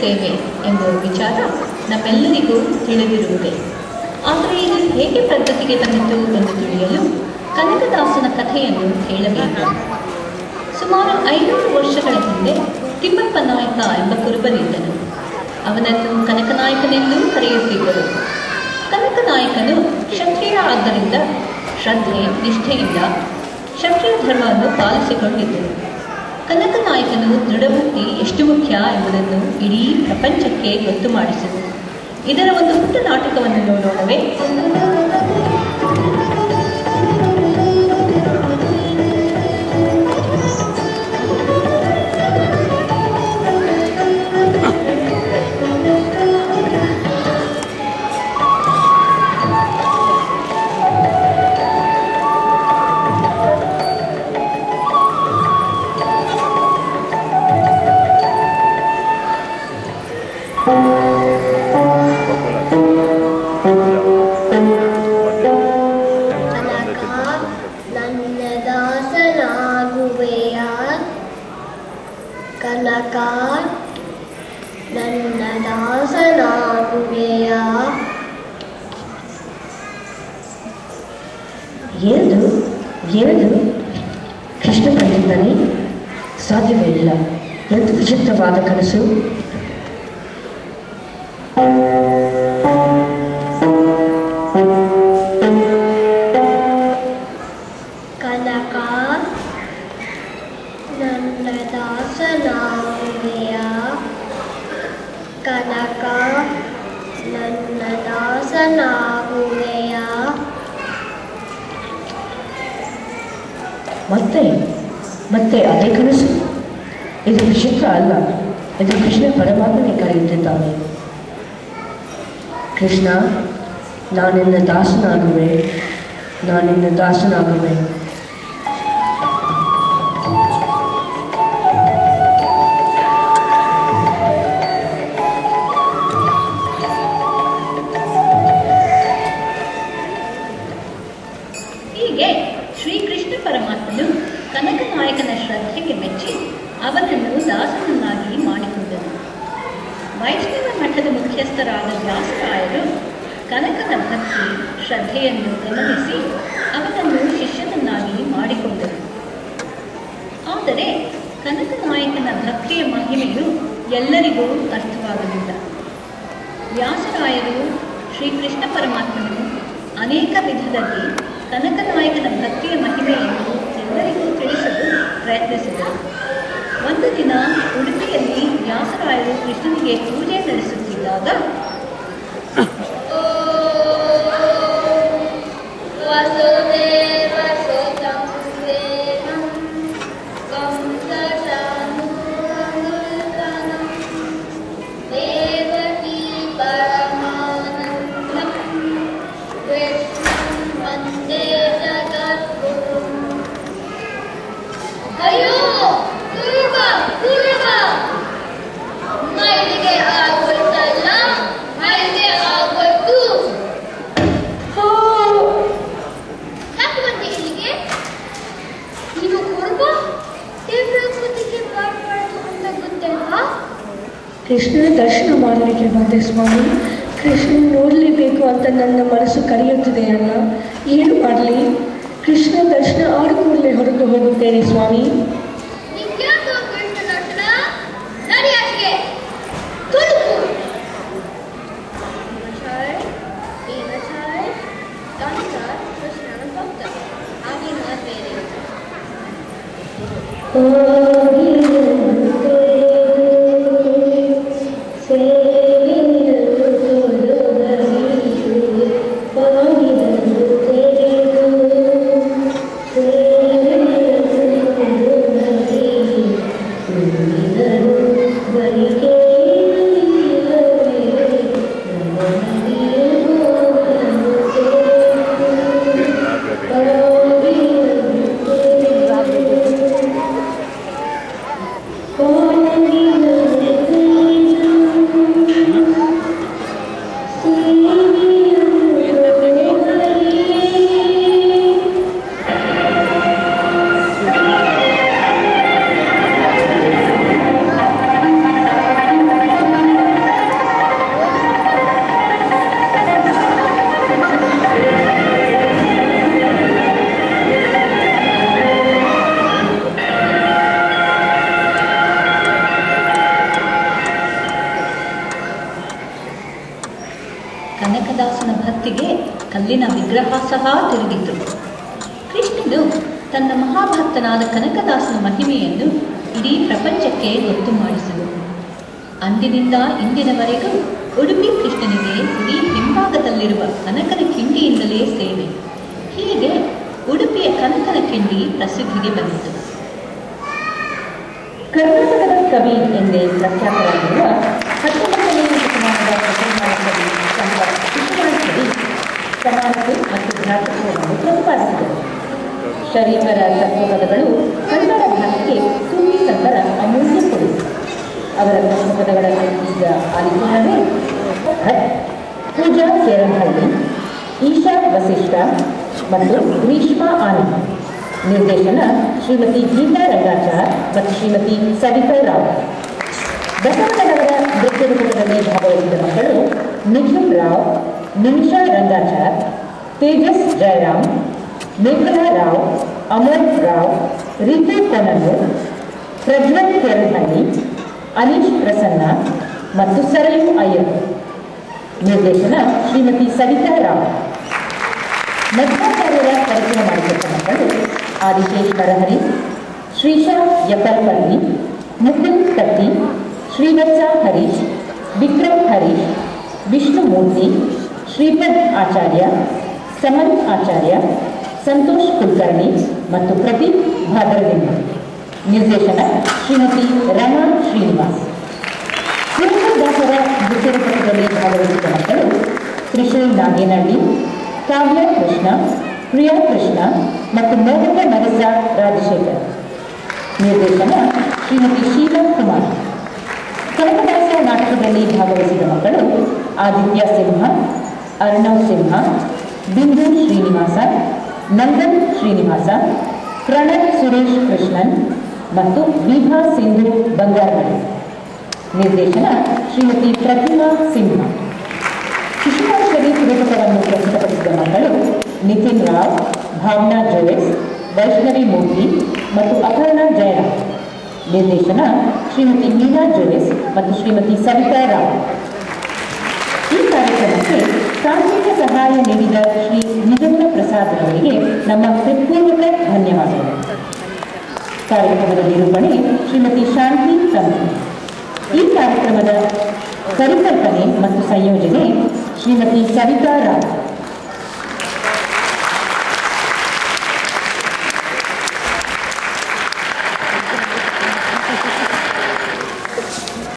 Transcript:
ಸೇವೆ ಎಂಬ ವಿಚಾರ ನಮ್ಮೆಲ್ಲರಿಗೂ ತಿಳಿದಿರುವುದೇ. ಆದರೆ ಇದು ಹೇಗೆ ಪ್ರಗತಿಗೆ ಬಂದಿತು ಎಂದು ತಿಳಿಯಲು ಕನಕದಾಸನ ಕಥೆಯನ್ನು ಹೇಳಬೇಕು. ಸುಮಾರು 500 ವರ್ಷಗಳ ಹಿಂದೆ ತಿಮ್ಮಪ್ಪ ನಾಯಕ ಎಂಬ ಕುರುಬನಿದ್ದನು. ಅವನನ್ನು ಕನಕನಾಯಕನೆಂದೂ ಕರೆಯುತ್ತಿದ್ದರು. ಕನಕನಾಯಕನು ಕ್ಷತ್ರಿಯ ಆದ್ದರಿಂದ ಶ್ರದ್ಧೆ ನಿಷ್ಠೆಯಿಂದ ಕ್ಷತ್ರಿಯ ಧರ್ಮವನ್ನು ಪಾಲಿಸಿಕೊಂಡಿದ್ದರು. ಕನಕನಾಯಕನು ದೃಢಬುದ್ಧಿ ಎಷ್ಟು ಮುಖ್ಯ ಎಂಬುದನ್ನು ಇಡೀ ಪ್ರಪಂಚಕ್ಕೆ ಗೊತ್ತು ಮಾಡಿಸಿದರು. ಇದರ ಒಂದು ಪುಟ್ಟ ನಾಟಕವನ್ನು ನೋಡೋಣವೇ? ಕನಕ ನನ್ನ ದಾಸನಾಗುವೆಯ. ಏನದು ಕೃಷ್ಣ ಕಂಡಿದ್ದಾನೆ? ಸಾಧ್ಯವೇ ಇಲ್ಲ. ಎಂಥ ವಿಚಿತ್ರವಾದ ಕನಸು. ಕನಕ ನನ್ನ ದಾಸನಾಗುವೆಯ. ಕನಕ ನನ್ನ ದಾಸನಾಗುವೆಯ. ಮತ್ತೆ ಅದೇ ಕನಸು. ಇದು ವಿಚಿತ್ರ ಅಲ್ಲ, ಇದು ಕೃಷ್ಣ ಪರಮಾತ್ಮನೇ ಕರೆಯುತ್ತಿದ್ದಾನೆ. ಕೃಷ್ಣ, ನಾನಿನ್ನ ದಾಸನಾಗುವೆ. ಹೀಗೆ ಶ್ರೀಕೃಷ್ಣ ಪರಮಾತ್ಮನು ಕನಕನಾಯಕನ ಶ್ರದ್ಧೆಗೆ ಮೆಚ್ಚಿ ಅವನನ್ನು ದಾಸನನ್ನಾಗಿ ಮಾಡಿಕೊಂಡನು. ವೈಷ್ಣವ ಮಠದ ಮುಖ್ಯಸ್ಥರಾದ ವ್ಯಾಸರಾಯರು ಕನಕನ ಭಕ್ತಿ ಶ್ರದ್ಧೆಯನ್ನು ಗಮನಿಸಿ ಅವನನ್ನು ಶಿಷ್ಯನನ್ನಾಗಿ ಮಾಡಿಕೊಂಡರು. ಆದರೆ ಕನಕನಾಯಕನ ಭಕ್ತಿಯ ಮಹಿಮೆಯು ಎಲ್ಲರಿಗೂ ಅರ್ಥವಾಗಲಿಲ್ಲ. ವ್ಯಾಸರಾಯರು ಶ್ರೀಕೃಷ್ಣ ಪರಮಾತ್ಮನು ಅನೇಕ ವಿಧದಲ್ಲಿ ಕನಕನಾಯಕನ ಭಕ್ತಿಯ ಮಹಿಮೆಯನ್ನು ಎಲ್ಲರಿಗೂ ತಿಳಿಸಲು ಪ್ರಯತ್ನಿಸಿದರು. ಒಂದು ದಿನ ಉಡುಪಿಯಲ್ಲಿ ವ್ಯಾಸರಾಯರು ಕೃಷ್ಣನಿಗೆ ಪೂಜೆ ನಡೆಸುತ್ತಿದ್ದಾಗ ಕೃಷ್ಣನ ದರ್ಶನ ಮಾಡಲಿಕ್ಕೆ ಬಂದೆ ಸ್ವಾಮಿ. ಕೃಷ್ಣ ನೋಡಲೇಬೇಕು ಅಂತ ನನ್ನ ಮನಸ್ಸು ಕರೆಯುತ್ತಿದೆ ಅಲ್ಲ. ಏನು ಮಾಡಲಿ? ಕೃಷ್ಣ ದರ್ಶನ ಆದ ಕೂಡಲೇ ಹೊರಟು ಹೋಗುತ್ತೇನೆ ಸ್ವಾಮಿ. ಹೊತ್ತಿಗೆ ಕಲ್ಲಿನ ವಿಗ್ರಹ ಸಹ ತಿರುಗಿತು. ಕೃಷ್ಣನು ತನ್ನ ಮಹಾಭಕ್ತನಾದ ಕನಕದಾಸನ ಮಹಿಮೆಯನ್ನು ಇಡೀ ಪ್ರಪಂಚಕ್ಕೆ ಗೊತ್ತು ಮಾಡಿಸಿದನು. ಅಂದಿನಿಂದ ಇಂದಿನವರೆಗೂ ಉಡುಪಿ ಕೃಷ್ಣನಿಗೆ ಇಡೀ ಹಿಂಭಾಗದಲ್ಲಿರುವ ಕನಕನ ಕಿಂಡಿಯಿಂದಲೇ ಸೇವೆ. ಹೀಗೆ ಉಡುಪಿಯ ಕನಕನ ಕಿಂಡಿ ಪ್ರಸಿದ್ಧಿಗೆ ಬಂದಿತು. ಕರ್ನಾಟಕದ ಕವಿ ಎಂದೇ ಪ್ರಖ್ಯಾತರಾಗಿರುವ 19ನೇ ಶತಮಾನದ ಪ್ರಸಿದ್ಧ ಕವಿ ಸಂತ ಶಿಶುನಾಳ ಕವಿ ಸಮಾನತೆ ಮತ್ತು ಭ್ರಾತೃತ್ವವನ್ನು ಪ್ರತಿಪಾದಿಸಿದರು. ಶರೀಫರ ತತ್ವಪದಗಳು ಕನ್ನಡ ಭಾಷೆಗೆ ಸೂಫಿ ಸಂತರ ಅಮೂಲ್ಯ ಕೊಡುಗೆ. ಅವರ ತತ್ವಪದಗಳನ್ನು ಈಗ ಆಲಿಸೋಣವೇ? ಪೂಜಾ ಕೇರನಹಳ್ಳಿ, ಈಶಾ ವಸಿಷ್ಠ ಮತ್ತು ಗ್ರೀಷ್ಮಾ ಆನಂದ್. ನಿರ್ದೇಶನ ಶ್ರೀಮತಿ ಗೀತಾ ರಂಗಾಚಾರ್ ಮತ್ತು ಶ್ರೀಮತಿ ಸವಿತಾ ರಾವ್. ಬಸವಣ್ಣನವರ ನೃತ್ಯ ರೂಪಕದಲ್ಲಿ ಭಾಗವಹಿಸಿದ ಮಕ್ಕಳು ನಿಖಿಲ್ ರಾವ್, ನಿಮಿಷಾ ರಂಗಾಚಾರ್, ತೇಜಸ್ ಜಯರಾಮ್, ಮೇಘಲಾ ರಾವ್, ಅಮರ್ ರಾವ್, ರೀತು ಕೊನಲ್ಲೂರ್, ಪ್ರಜ್ವಲ್ ಕೇರನಹಳ್ಳಿ, ಅನೀಶ್ ಪ್ರಸನ್ನ ಮತ್ತು ಸರಯು ಅಯ್ಯರ್. ನಿರ್ದೇಶನ ಶ್ರೀಮತಿ ಸವಿತಾ ರಾವ್. ಮಧ್ವಾಚಾರ್ಯರ ಪರಿಚಯ ಮಾಡಿಕೊಟ್ಟ ಮಕ್ಕಳು ಆದಿಶೇಷ್ ನರಹರಿ, ಶ್ರೀಶಾ ಯಕಲ್ಪಲ್ಲಿ, ಮುಕುಲ್ ಕಟ್ಟಿ, ಶ್ರೀವತ್ಸ ಹರೀಶ್, ವಿಕ್ರಮ್ ಹರೀಶ್, ವಿಷ್ಣುಮೂರ್ತಿ, ಶ್ರೀಪದ್ ಆಚಾರ್ಯ, ಸಮನ್ ಆಚಾರ್ಯ, ಸಂತೋಷ್ ಕುಲಕರ್ಣಿ ಮತ್ತು ಪ್ರದೀಪ್ ಭಾದರದಿಂದ. ನಿರ್ದೇಶನ ಶ್ರೀಮತಿ ರಮಾ ಶ್ರೀನಿವಾಸ್. ಪುರಂದರದಾಸರ ನೃತ್ಯರೂಪಕದಲ್ಲಿ ಭಾಗವಹಿಸಿದ ಮಕ್ಕಳು ತ್ರಿಶೂಲ್ ನಾಗೇನಹಳ್ಳಿ, ಕಾವ್ಯ ಕೃಷ್ಣ, ಪ್ರಿಯಾ ಕೃಷ್ಣ ಮತ್ತು ಮೋಹನ ನರಸ ರಾಜಶೇಖರ್. ನಿರ್ದೇಶನ ಶ್ರೀಮತಿ ಶೀಲಾ ಕುಮಾರ್. ಕನಕದಾಸ ನಾಟಕದಲ್ಲಿ ಭಾಗವಹಿಸಿದ ಮಕ್ಕಳು ಆದಿತ್ಯ ಸಿಂಹ, ಅರ್ಣವ್ ಸಿಂಹ, ಬಿಂದು ಶ್ರೀನಿವಾಸ, ನಂದನ್ ಶ್ರೀನಿವಾಸ, ಪ್ರಣಯ್ ಸುರೇಶ್ ಕೃಷ್ಣನ್ ಮತ್ತು ವಿಭಾ ಸಿಂಧು ಬಂಗಾರಮಣಿ. ನಿರ್ದೇಶನ ಶ್ರೀಮತಿ ಪ್ರತಿಮಾ ಸಿಂಹ. ಶಿಶುನಾಳ ಶರೀಫ್ ರೂಪಕವನ್ನು ಪ್ರಸ್ತುತಪಡಿಸಿದ ಮಕ್ಕಳು ನಿತಿನ್ ರಾವ್, ಭಾವನಾ ಜೋಯಸ್, ವೈಷ್ಣವಿ ಮೂರ್ತಿ ಮತ್ತು ಅಪರ್ಣಾ ಜಯರಾಮ್. ನಿರ್ದೇಶನ ಶ್ರೀಮತಿ ಮೀನಾ ಜೋಯಸ್ ಮತ್ತು ಶ್ರೀಮತಿ ಸವಿತಾ ರಾವ್. ಈ ಕಾರ್ಯಕ್ರಮಕ್ಕೆ ತಾಂತ್ರಿಕ ಸಹಾಯ ನೀಡಿದ ಶ್ರೀ ನಿಜಗುಣ ಪ್ರಸಾದ್ ಅವರಿಗೆ ನಮ್ಮ ಹೃತ್ಪೂರ್ವಕ ಧನ್ಯವಾದಗಳು. ಕಾರ್ಯಕ್ರಮದ ನಿರೂಪಣೆ ಶ್ರೀಮತಿ ಶಾಂತಿ ತಂತ್ರಿ. ಈ ಕಾರ್ಯಕ್ರಮದ ಪರಿಕಲ್ಪನೆ ಮತ್ತು ಸಂಯೋಜನೆ ಶ್ರೀಮತಿ ಸವಿತಾ ರಾವ್.